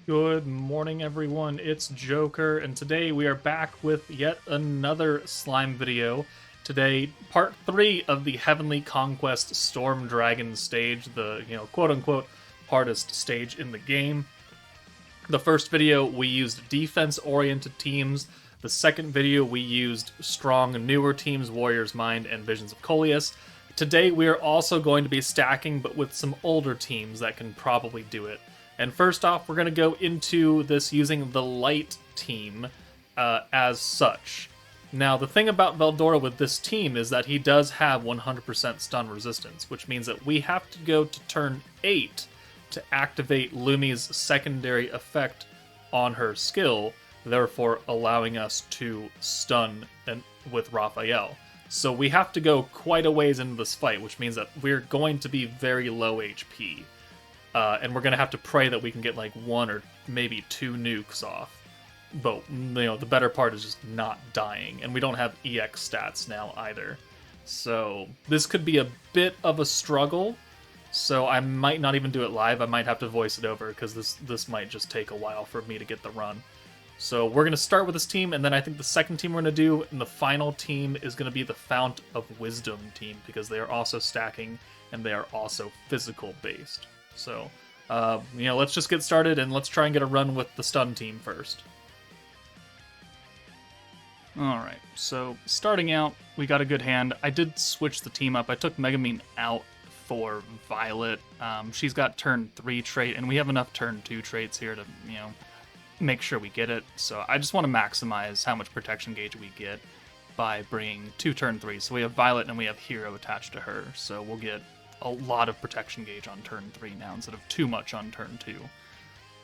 Good morning, everyone. It's Joker, and today we are back with yet another slime video. Today, part 3 of the Heavenly Conquest Storm Dragon stage, the, quote-unquote hardest stage in the game. The first video, we used defense-oriented teams. The second video, we used strong, newer teams, Warrior's Mind and Visions of Coleus. Today, we are also going to be stacking, but with some older teams that can probably do it. And first off, we're going to go into this using the light team as such. Now, the thing about VELDORA with this team is that he does have 100% stun resistance, which means that we have to go to turn 8 to activate Lumi's secondary effect on her skill, therefore allowing us to stun with RAPHAEL. So we have to go quite a ways into this fight, which means that we're going to be very low HP. And we're going to have to pray that we can get like 1 or maybe 2 nukes off. But, the better part is just not dying. And we don't have EX stats now either. So this could be a bit of a struggle. So I might not even do it live. I might have to voice it over because this might just take a while for me to get the run. So we're going to start with this team, and then I think the second team we're going to do, and the final team is going to be the Fount of Wisdom team, because they are also stacking, and they are also physical based. So, let's just get started, and let's try and get a run with the stun team first. Alright, so starting out, we got a good hand. I did switch the team up. I took Megamine out for Violet. She's got turn 3 trait, and we have enough turn 2 traits here to, make sure we get it. So I just want to maximize how much protection gauge we get by bringing 2 turn 3. So we have Violet and we have Hero attached to her, so we'll get a lot of protection gauge on turn 3 now instead of too much on turn 2.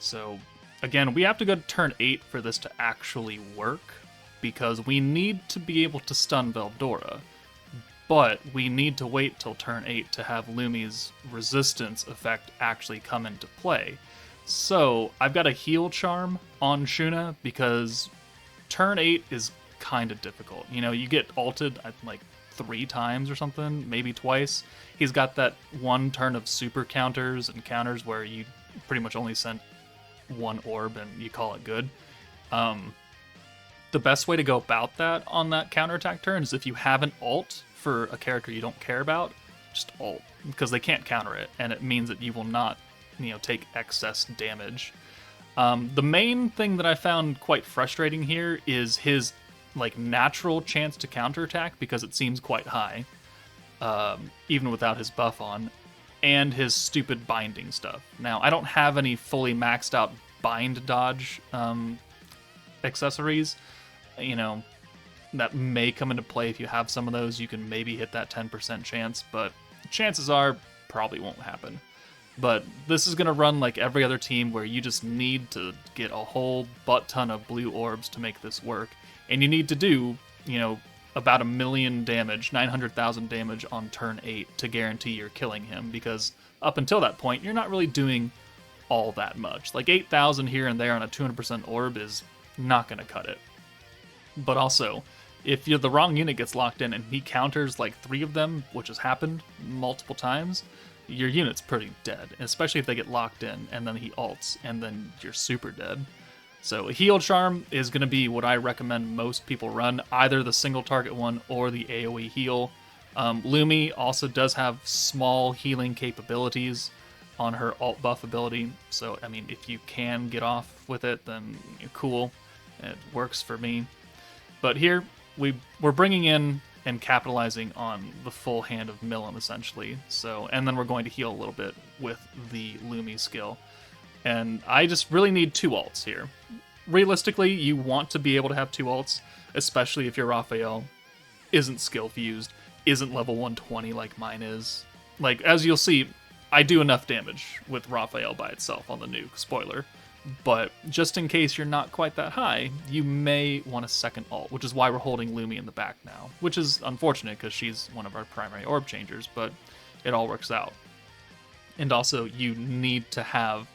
So again, we have to go to turn 8 for this to actually work, because we need to be able to stun VELDORA, but we need to wait till turn 8 to have Lumi's resistance effect actually come into play. So I've got a heal charm on SHUNA because turn 8 is kind of difficult. You get ulted like 3 times or something, maybe twice. He's got that 1 turn of super counters and counters where you pretty much only send 1 orb and you call it good. The best way to go about that on that counterattack turn is if you have an ult for a character you don't care about, just ult, because they can't counter it, and it means that you will not, take excess damage. The main thing that I found quite frustrating here is his natural chance to counterattack, because it seems quite high, even without his buff on, and his stupid binding stuff. Now, I don't have any fully maxed out bind dodge accessories, that may come into play. If you have some of those, you can maybe hit that 10% chance, but chances are probably won't happen. But this is going to run like every other team, where you just need to get a whole butt ton of blue orbs to make this work. And you need to do, about 1 million damage, 900,000 damage on turn 8 to guarantee you're killing him, because up until that point, you're not really doing all that much. Like 8,000 here and there on a 200% orb is not going to cut it. But also, if the wrong unit gets locked in and he counters like 3 of them, which has happened multiple times, your unit's pretty dead, especially if they get locked in and then he ults and then you're super dead. So a heal charm is going to be what I recommend most people run, either the single target one or the AoE heal. Lumi also does have small healing capabilities on her alt buff ability, so I mean, if you can get off with it, then you're cool. It works for me. But here, we're bringing in and capitalizing on the full hand of Milim, essentially. So, and then we're going to heal a little bit with the Lumi skill. And I just really need 2 ults here. Realistically, you want to be able to have 2 ults, especially if your RAPHAEL isn't skill fused, isn't level 120 like mine is. Like, as you'll see, I do enough damage with RAPHAEL by itself on the nuke, spoiler. But just in case you're not quite that high, you may want a second ult, which is why we're holding Lumi in the back now, which is unfortunate because she's one of our primary orb changers, but it all works out. And also, you need to have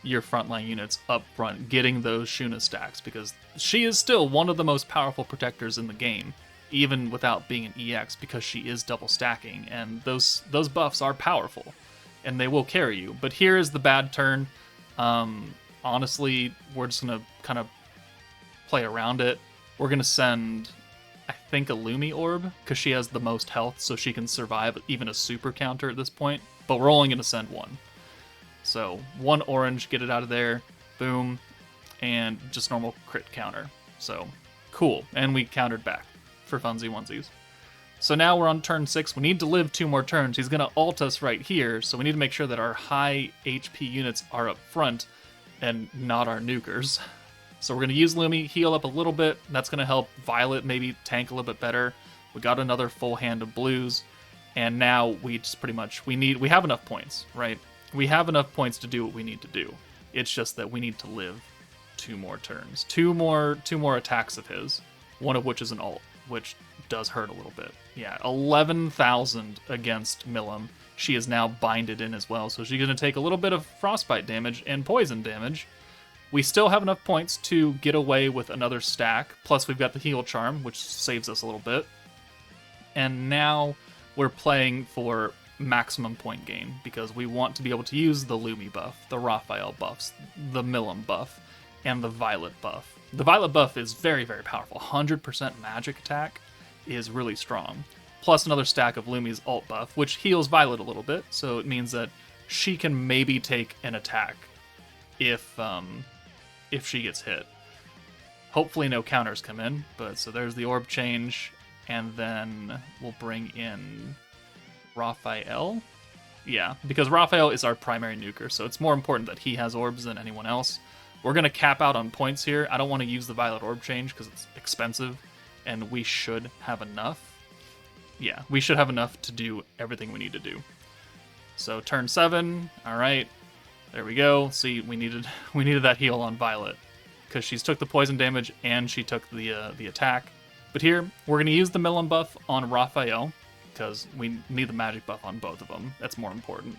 your frontline units up front getting those SHUNA stacks, because she is still one of the most powerful protectors in the game, even without being an EX, because she is double stacking, and those buffs are powerful, and they will carry you. But here is the bad turn. honestly, we're just going to kind of play around it. We're going to send, I think, a Lumi Orb, because she has the most health, so she can survive even a super counter at this point. But we're only going to send one. So 1 orange, get it out of there. Boom. And just normal crit counter. So cool. And we countered back for funzy onesies. So now we're on turn 6. We need to live 2 more turns. He's going to ult us right here, so we need to make sure that our high HP units are up front and not our nukers. So we're going to use Lumi, heal up a little bit. That's going to help Violet maybe tank a little bit better. We got another full hand of blues, and now we just pretty much, we have enough points, right? We have enough points to do what we need to do. It's just that we need to live 2 more turns. Two more attacks of his, one of which is an ult, which does hurt a little bit. Yeah, 11,000 against Milim. She is now binded in as well, so she's going to take a little bit of frostbite damage and poison damage. We still have enough points to get away with another stack, plus we've got the heal charm, which saves us a little bit. And now we're playing for maximum point gain, because we want to be able to use the Lumi buff, the RAPHAEL buffs, the Milim buff, and the Violet buff. The Violet buff is very, very powerful. 100% magic attack is really strong. Plus another stack of Lumi's ult buff, which heals Violet a little bit, so it means that she can maybe take an attack if she gets hit. Hopefully no counters come in, but so there's the orb change, and then we'll bring in RAPHAEL. Yeah, because RAPHAEL is our primary nuker, so it's more important that he has orbs than anyone else. We're going to cap out on points here. I don't want to use the Violet orb change because it's expensive, and we should have enough. Yeah, we should have enough to do everything we need to do. So turn 7, all right, there we go. See, we needed that heal on Violet because she's took the poison damage and she took the attack. But here we're going to use the Milim buff on RAPHAEL because we need the magic buff on both of them. That's more important.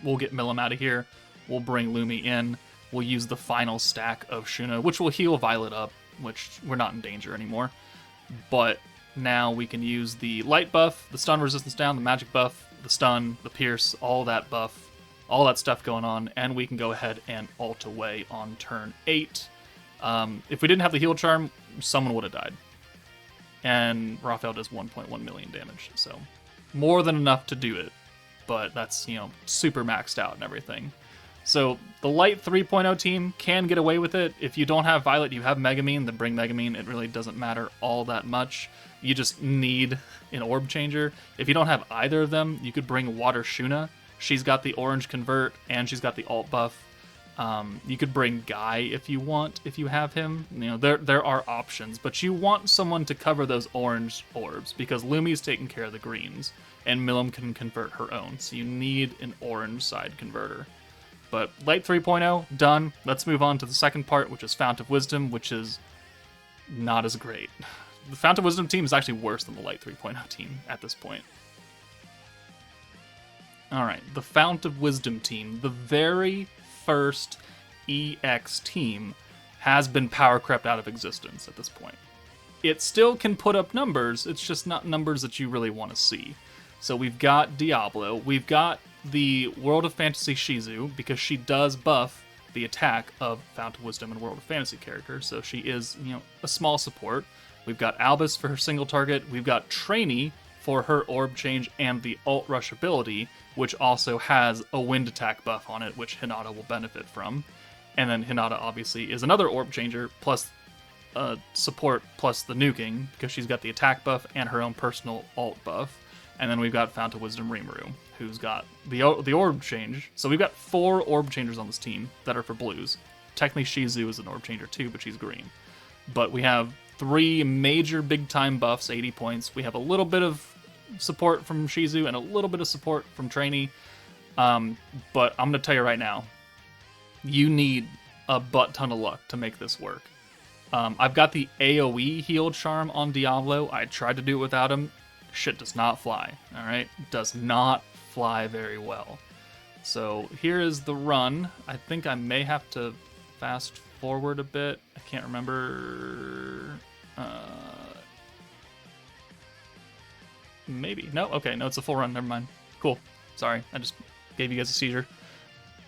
We'll get Milim out of here. We'll bring Lumi in. We'll use the final stack of Shuna, which will heal Violet up, which we're not in danger anymore. But now we can use the light buff, the stun resistance down, the magic buff, the stun, the pierce, all that buff, all that stuff going on, and we can go ahead and ult away on turn 8. If we didn't have the heal charm, someone would have died. And RAPHAEL does 1.1 million damage, so more than enough to do it. But that's, super maxed out and everything. So the light 3.0 team can get away with it. If you don't have Violet, you have Megamine, then bring Megamine. It really doesn't matter all that much. You just need an orb changer. If you don't have either of them, you could bring Water Shuna. She's got the orange convert, and she's got the alt buff. You could bring Guy if you want, if you have him. There are options, but you want someone to cover those orange orbs, because Lumi's taking care of the greens, and Milim can convert her own, so you need an orange side converter. But Light 3.0, done. Let's move on to the second part, which is Fount of Wisdom, which is not as great. The Fount of Wisdom team is actually worse than the Light 3.0 team at this point. Alright, the Fount of Wisdom team, the very first EX team, has been power crept out of existence at this point. It still can put up numbers, it's just not numbers that you really want to see. So we've got Diablo, we've got the World of Fantasy Shizu, because she does buff the attack of Fount of Wisdom and World of Fantasy characters, so she is, a small support. We've got Albus for her single target, we've got Trainee for her orb change and the ult rush ability, which also has a wind attack buff on it, which Hinata will benefit from. And then Hinata obviously is another orb changer, plus support, plus the nuking, because she's got the attack buff and her own personal ult buff. And then we've got Fount of Wisdom Rimuru, who's got the orb change. So we've got 4 orb changers on this team that are for blues. Technically Shizu is an orb changer too, but she's green. But we have 3 major big time buffs, 80 points. We have a little bit of support from Shizu and a little bit of support from Trainee. But I'm going to tell you right now, you need a butt ton of luck to make this work. I've got the AoE heal charm on Diablo. I tried to do it without him. Shit does not fly, alright? Does not fly very well. So here is the run. I think I may have to fast forward a bit. I can't remember. Maybe. No? Okay, no, it's a full run. Never mind. Cool. Sorry, I just gave you guys a seizure.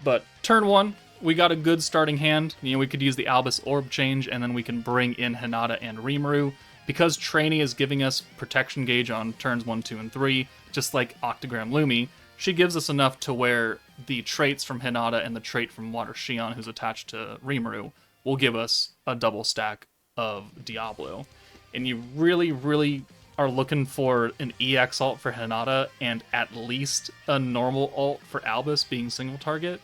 But turn 1, we got a good starting hand. You know, we could use the Albus Orb change, and then we can bring in Hinata and Rimuru. Because Trainee is giving us protection gauge on turns 1, 2, and 3, just like Octogram Lumi, she gives us enough to where the traits from Hinata and the trait from Water Shion, who's attached to Rimuru, will give us a double stack of Diablo. And you really, really are looking for an EX ult for Hinata and at least a normal ult for Albus being single target.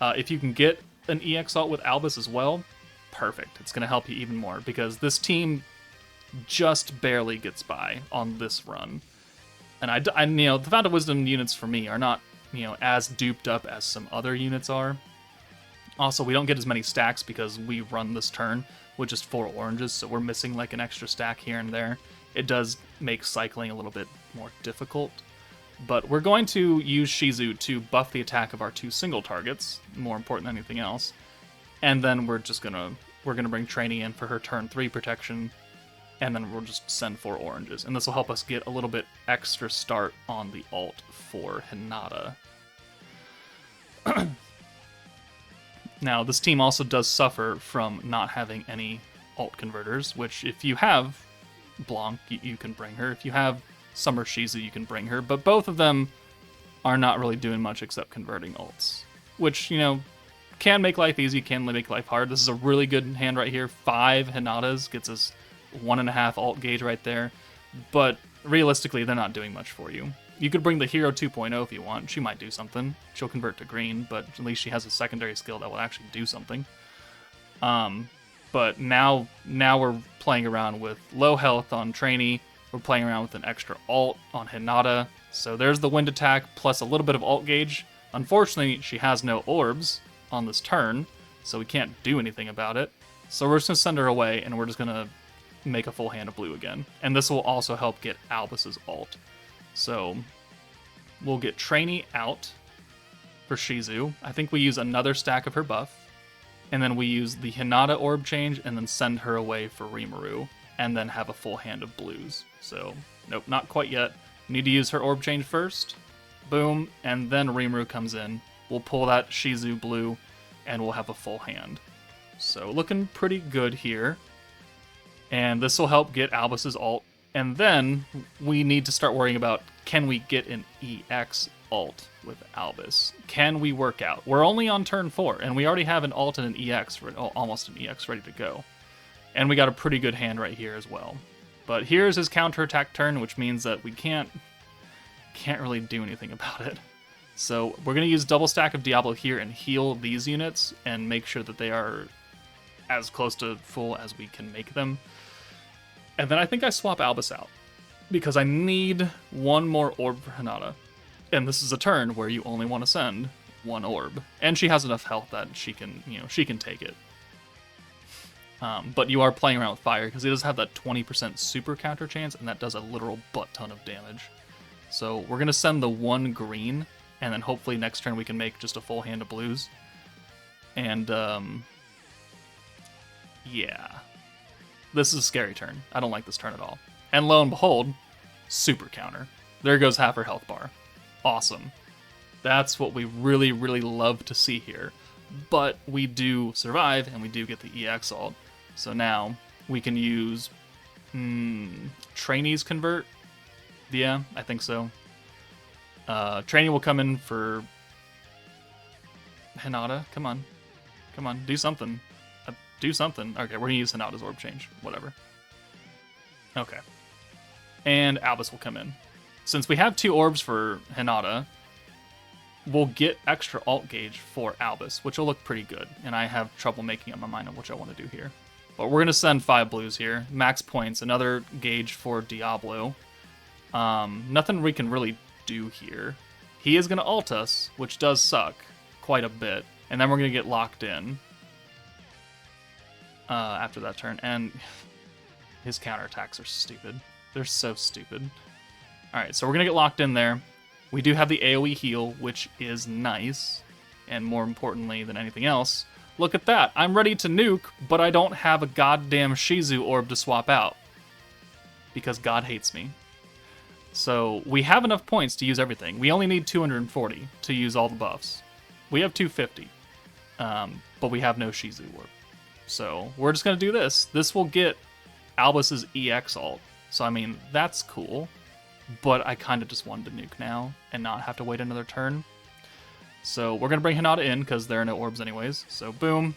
If you can get an EX ult with Albus as well, perfect. It's going to help you even more because this team just barely gets by on this run. And I you know, the Fountain of Wisdom units for me are not, you know, as duped up as some other units are. Also, we don't get as many stacks because we run this turn with just 4 oranges, so we're missing like an extra stack here and there. It does make cycling a little bit more difficult. But we're going to use Shizu to buff the attack of our 2 single targets, more important than anything else. And then we're gonna bring Trainee in for her turn 3 protection. And then we'll just send 4 oranges. And this will help us get a little bit extra start on the ult for Hinata. Now, this team also does suffer from not having any ult converters, which if you have Blanc, you can bring her. If you have Summer Shizu, you can bring her. But both of them are not really doing much except converting ults. Which, you know, can make life easy, can make life hard. This is a really good hand right here. 5 Hinatas gets us 1.5 ult gauge right there, but realistically they're not doing much for you. You could bring the Hero 2.0 if you want. She might do something. She'll convert to green, but at least she has a secondary skill that will actually do something. But now we're playing around with low health on Trainee. We're playing around with an extra ult on Hinata. So there's the wind attack plus a little bit of ult gauge. Unfortunately, she has no orbs on this turn, so we can't do anything about it. So we're just going to send her away, and we're just going to make a full hand of blue again. And this will also help get Albus's ult. So we'll get Trainee out for Shizu. I think we use another stack of her buff. And then we use the Hinata orb change and then send her away for Rimuru. And then have a full hand of blues. So, nope, not quite yet. Need to use her orb change first. Boom. And then Rimuru comes in. We'll pull that Shizu blue and we'll have a full hand. So looking pretty good here. And this will help get Albus's ult. And then we need to start worrying about, can we get an EX ult with Albus? Can we work out? We're only on turn 4, and we already have an ult and an EX, almost an EX ready to go. And we got a pretty good hand right here as well. But here's his counterattack turn, which means that we can't really do anything about it. So we're going to use double stack of Diablo here and heal these units and make sure that they are as close to full as we can make them. And then I think I swap Albus out because I need 1 more orb for Hinata. And this is a turn where you only want to send 1 orb. And she has enough health that she can take it. But you are playing around with fire because it does have that 20% super counter chance, and that does a literal butt ton of damage. So we're going to send the 1 green, and then hopefully next turn we can make just a full hand of blues. And, yeah. This is a scary turn. I don't like this turn at all. And lo and behold, super counter. There goes half her health bar. Awesome. That's what we really, really love to see here. But we do survive, and we do get the EX ult. So now we can use Trainees convert. Yeah, I think so. Trainee will come in for Hinata. Come on. Do something. Do something. Okay, we're going to use Hinata's orb change. Whatever. Okay. And Albus will come in. Since we have 2 orbs for Hinata, we'll get extra ult gauge for Albus, which will look pretty good. And I have trouble making up my mind on what I want to do here. But we're going to send 5 blues here. Max points, another gauge for Diablo. Nothing we can really do here. He is going to ult us, which does suck quite a bit. And then we're going to get locked in after that turn. And his counterattacks are stupid. They're so stupid. Alright, so we're going to get locked in there. We do have the AoE heal, which is nice. And more importantly than anything else, look at that. I'm ready to nuke, but I don't have a goddamn Shizu orb to swap out. Because God hates me. So we have enough points to use everything. We only need 240 to use all the buffs. We have 250. but we have no Shizu Warp. So we're just going to do this. This will get Albus's EX ult. So, I mean, that's cool. But I kind of just wanted to nuke now and not have to wait another turn. So we're going to bring Hinata in because there are no orbs anyways. So boom.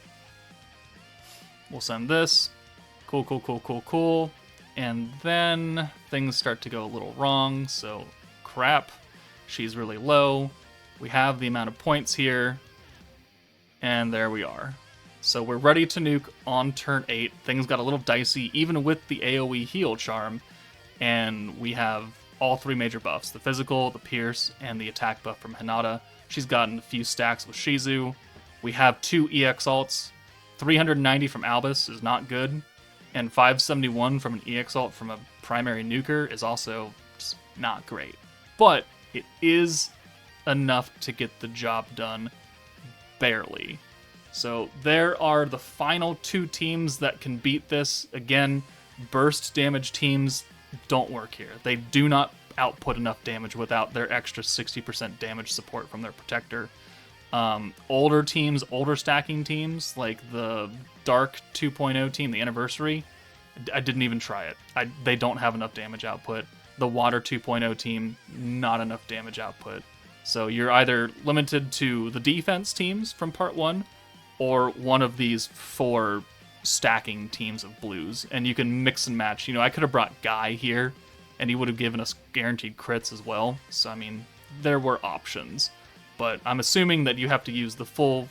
We'll send this. Cool, cool, cool, cool, cool. And then things start to go a little wrong. So crap. She's really low. We have the amount of points here. And there we are. So we're ready to nuke on turn 8. Things got a little dicey even with the AoE heal charm. And we have all 3 major buffs. The physical, the pierce, and the attack buff from Hinata. She's gotten a few stacks with Shizu. We have 2 EX ults. 390 from Albus is not good. And 571 from an EX ult from a primary nuker is also just not great. But it is enough to get the job done. Barely. So there are the final 2 teams that can beat this. Again, burst damage teams don't work here. They do not output enough damage without their extra 60% damage support from their protector. Older teams, older stacking teams, like the Dark 2.0 team, the Anniversary, I didn't even try it. They don't have enough damage output. The Water 2.0 team, not enough damage output. So you're either limited to the defense teams from part 1, or one of these 4 stacking teams of blues, and you can mix and match. You know, I could have brought Guy here, and he would have given us guaranteed crits as well. So, I mean, there were options. But I'm assuming that you have to use the full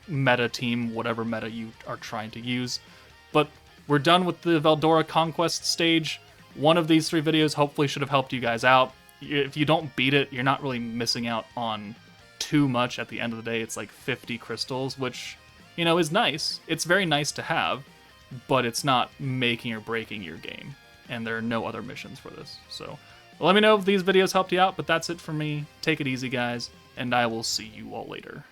meta team, whatever meta you are trying to use. But we're done with the VELDORA Conquest stage. One of these 3 videos hopefully should have helped you guys out. If you don't beat it, you're not really missing out on too much at the end of the day. It's like 50 crystals, which, you know, is nice. It's very nice to have, but it's not making or breaking your game. And there are no other missions for this. So let me know if these videos helped you out, but that's it for me. Take it easy, guys, and I will see you all later.